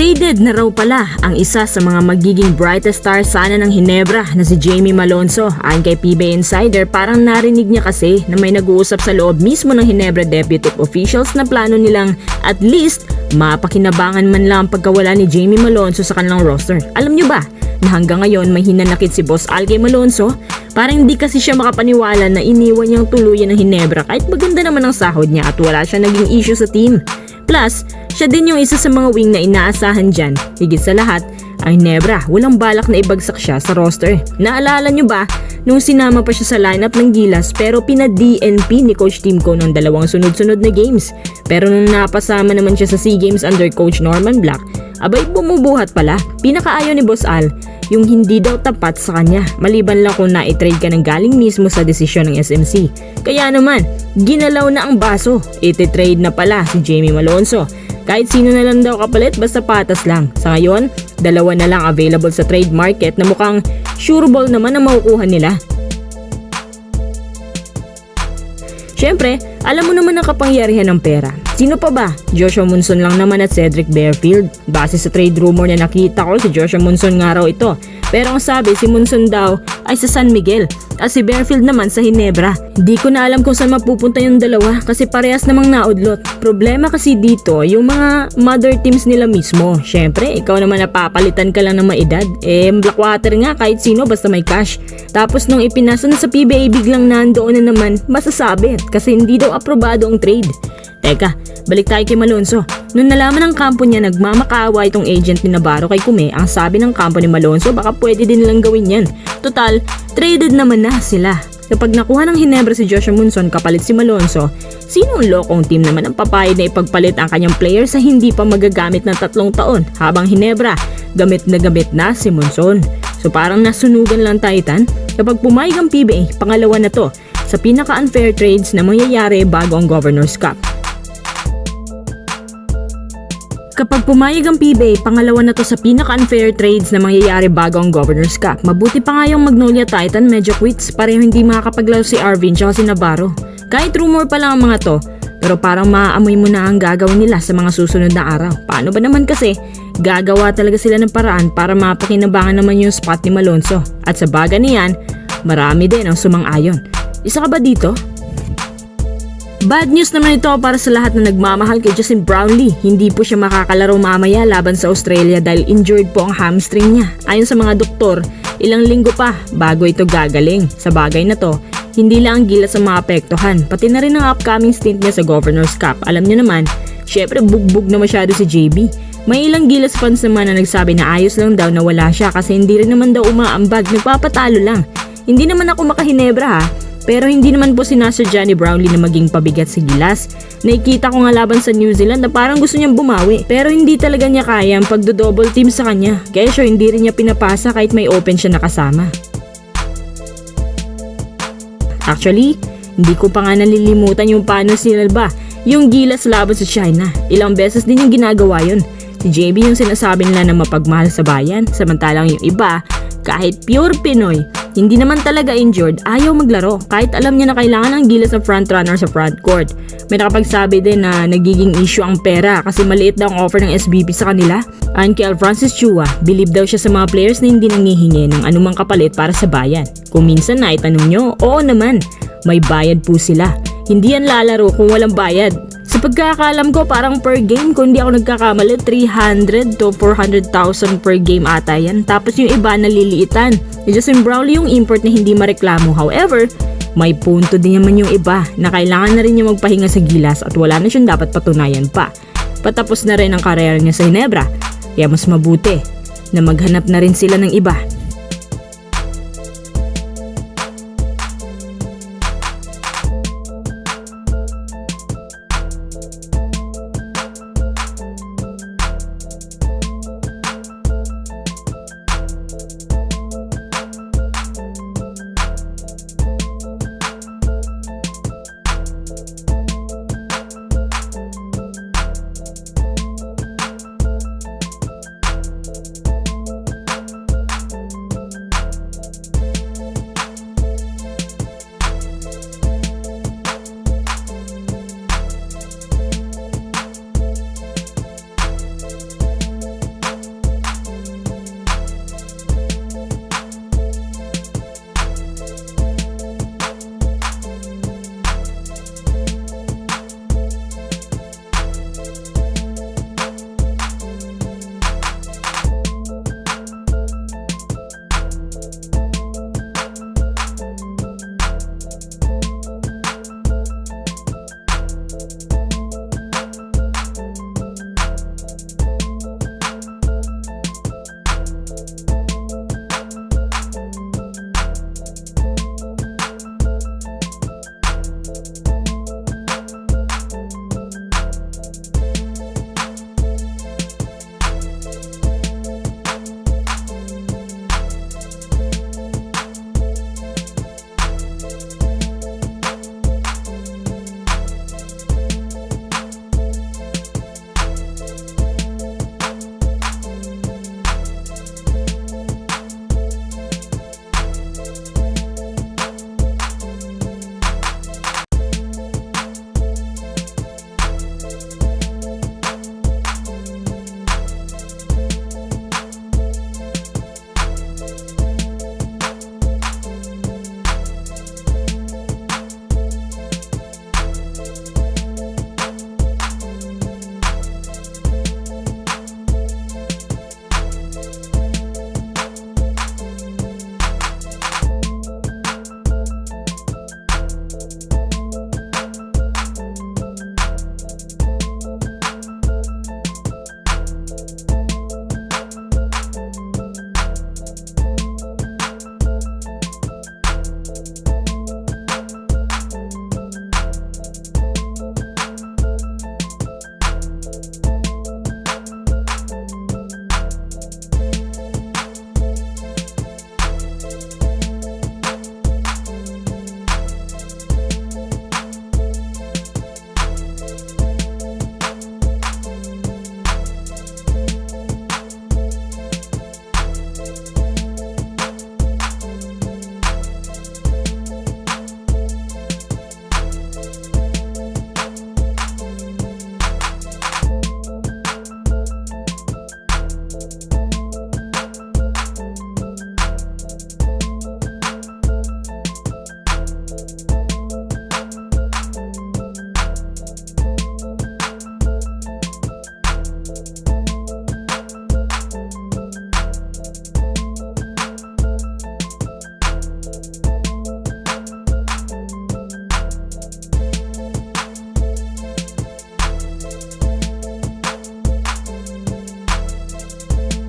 Traded na raw pala ang isa sa mga magiging brightest star sana ng Ginebra na si Jamie Malonzo. Ayon kay PBA Insider, parang narinig niya kasi na may nag-uusap sa loob mismo ng Ginebra deputy officials na plano nilang at least mapakinabangan man lang ang pagkawala ni Jamie Malonzo sa kanilang roster. Alam niyo ba na hanggang ngayon may hinanakit si Boss Al kay Malonzo? Parang hindi kasi siya makapaniwala na iniwan niyang tuluyan ng Ginebra kahit maganda naman ang sahod niya at wala siya naging issue sa team. Plus, siya din yung isa sa mga wing na inaasahan dyan. Higit sa lahat, ang Ginebra walang balak na ibagsak siya sa roster. Naalala nyo ba nung sinama pa siya sa lineup ng Gilas pero pina-DNP ni Coach Timko ng 2 sunod-sunod na games. Pero nung napasama naman siya sa SEA Games under Coach Norman Black, abay bumubuhat pala. Pinakaayaw ni Boss Al yung hindi daw tapat sa kanya, maliban lang kung na-trade ka ng galing mismo sa desisyon ng SMC. Kaya naman, ginalaw na ang baso. Iti-trade na pala si Jamie Malonzo. Kahit sino na lang daw kapalit basta patas lang. Sa ngayon, 2 na lang available sa trade market na mukhang sureable naman ang makukuha nila. Siyempre, alam mo naman ang kapangyarihan ng pera. Sino pa ba? Joshua Monson lang naman at Cedric Bearfield. Base sa trade rumor na nakita ko, si Joshua Monson nga raw ito. Pero ang sabi, si Monson daw ay sa San Miguel at si Bearfield naman sa Ginebra. Di ko na alam kung saan mapupunta yung dalawa kasi parehas namang naudlot. Problema kasi dito, yung mga mother teams nila mismo. Siyempre, ikaw naman napapalitan ka lang ng maedad. Blackwater nga kahit sino basta may cash. Tapos nung ipinasa na sa PBA biglang nandoon na naman, masasabit kasi hindi daw aprobado ang trade. Teka, balik tayo kay Malonzo. Nung nalaman ng kampo niya nagmamakaawa itong agent ni Navarro kay Kume, ang sabi ng kampo ni Malonzo baka pwede din nilang gawin yan. Total, traded naman na sila. Kapag nakuha ng Ginebra si Joshua Monson kapalit si Malonzo, sino ang lokong team naman ang papayad na ipagpalit ang kanyang player sa hindi pa magagamit ng 3 taon habang Ginebra gamit na si Monson. So parang nasunugan lang Titan. Kapag pumayag ang PBA, pangalawa na to sa pinaka-unfair trades na mangyayari bago ang Governor's Cup. Kapag pumayag ang PBA, pangalawa na to sa pinaka-unfair trades na mangyayari bago ang Governor's Cup. Mabuti pa nga yung Magnolia Titan, medyo quits, pareho hindi makakapaglaro si Arvin tsaka si Navarro. Kahit rumor pa lang ang mga to, pero parang maaamoy mo na ang gagawin nila sa mga susunod na araw. Paano ba naman kasi, gagawa talaga sila ng paraan para mapakinabangan naman yung spot ni Malonzo. At sa bagay niyan, marami din ang sumang-ayon. Isa ka ba dito? Bad news naman ito para sa lahat na nagmamahal kay Justin Brownlee. Hindi po siya makakalaro mamaya laban sa Australia dahil injured po ang hamstring niya. Ayon sa mga doktor, ilang linggo pa bago ito gagaling. Sa bagay na to, hindi lang ang Gilas ang maapektuhan, pati na rin ang upcoming stint niya sa Governor's Cup. Alam niyo naman, syempre bugbog na masyado si JB. May ilang Gilas fans naman na nagsabi na ayos lang daw na wala siya kasi hindi rin naman daw umaambag, nagpapatalo lang. Hindi naman ako makahinebra ha. Pero hindi naman po sinasadya ni Brownlee na maging pabigat sa Gilas. Nakikita ko nga laban sa New Zealand na parang gusto niyang bumawi. Pero hindi talaga niya kaya ang pagdo-double team sa kanya. Kaya siya hindi rin niya pinapasa kahit may open siya nakasama. Actually, hindi ko pa nga nalilimutan yung paano sinalba yung Gilas laban sa China. Ilang beses din yung ginagawa yun. Si JB yung sinasabi nila na mapagmahal sa bayan. Samantalang yung iba, kahit pure Pinoy, hindi naman talaga injured, ayaw maglaro kahit alam niya na kailangan ng Gilas na frontrunner sa front court. May nakapagsabi din na nagiging issue ang pera kasi maliit daw ang offer ng SBP sa kanila. Ayon kay Francis Chua, believe daw siya sa mga players na hindi nangihingi ng anumang kapalit para sa bayan. Kung minsan na itanong nyo, oo naman, may bayad po sila. Hindi yan lalaro kung walang bayad. Sa pagkakaalam ko parang per game, kung hindi ako nagkakamali, 300 to 400,000 per game ata yan. Tapos yung iba naliliitan. Justin Brownlee yung import na hindi mareklamo. However, may punto din naman yung iba na kailangan na rin niya magpahinga sa Gilas at wala na siyang dapat patunayan pa. Patapos na rin ang karera niya sa Ginebra. Kaya mas mabuti na maghanap na rin sila ng iba